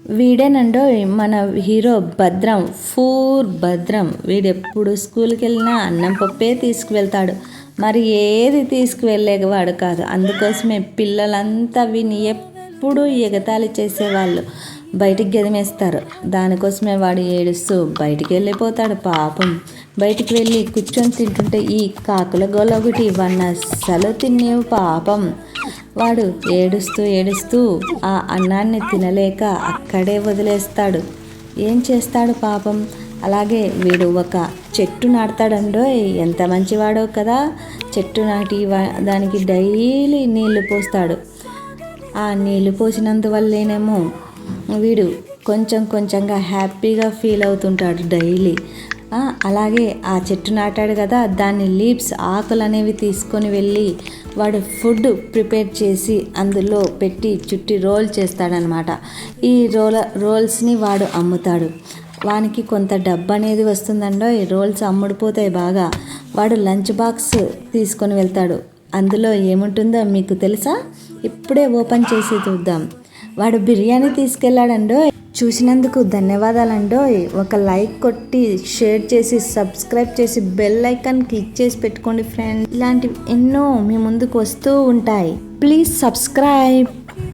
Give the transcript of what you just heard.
వీడేనండో మన హీరో భద్రం, ఫూర్ భద్రం. వీడెప్పుడు స్కూల్కి వెళ్ళినా అన్నం పప్పే తీసుకువెళ్తాడు, మరి ఏది తీసుకువెళ్ళేవాడు కాదు. అందుకోసమే పిల్లలంతా వీని ఎప్పుడూ ఎగతాళి చేసేవాళ్ళు, బయటికి గదిమేస్తారు. దానికోసమే వాడు ఏడుస్తూ బయటికి వెళ్ళిపోతాడు. పాపం బయటికి వెళ్ళి కూర్చొని తింటుంటే ఈ కాకుల గోల ఒకటి వాడిని అస్సలు తినేవు. పాపం వాడు ఏడుస్తూ ఏడుస్తూ ఆ అన్నాన్ని తినలేక అక్కడే వదిలేస్తాడు. ఏం చేస్తాడు పాపం. అలాగే వీడు ఒక చెట్టు నాటుతాడండో, ఎంత మంచివాడో కదా. చెట్టు నాటి దానికి డైలీ నీళ్లు పోస్తాడు. ఆ నీళ్లు పోసినందువల్లేనేమో వీడు కొంచెం కొంచెంగా హ్యాపీగా ఫీల్ అవుతుంటాడు డైలీ. అలాగే ఆ చెట్టు నాటాడు కదా, దాని లీవ్స్ ఆకులు అనేవి తీసుకొని వెళ్ళి వాడు ఫుడ్ ప్రిపేర్ చేసి అందులో పెట్టి చుట్టి రోల్ చేస్తాడనమాట. ఈ రోల్స్ని వాడు అమ్ముతాడు. వానికి కొంత డబ్బు అనేది వస్తుందండో. ఈ రోల్స్ అమ్ముడుపోతాయి బాగా. వాడు లంచ్ బాక్స్ తీసుకొని వెళ్తాడు. అందులో ఏముంటుందో మీకు తెలుసా? ఇప్పుడే ఓపెన్ చేసి చూద్దాం. వాడు బిర్యానీ తీసుకెళ్ళాడండో. చూసినందుకు ధన్యవాదాలండో. ఒక లైక్ కొట్టి షేర్ చేసి సబ్స్క్రైబ్ చేసి బెల్ ఐకాన్ క్లిక్ చేసి పెట్టుకోండి ఫ్రెండ్. ఇలాంటివి ఎన్నో మీ ముందుకు వస్తూ ఉంటాయి. Please subscribe.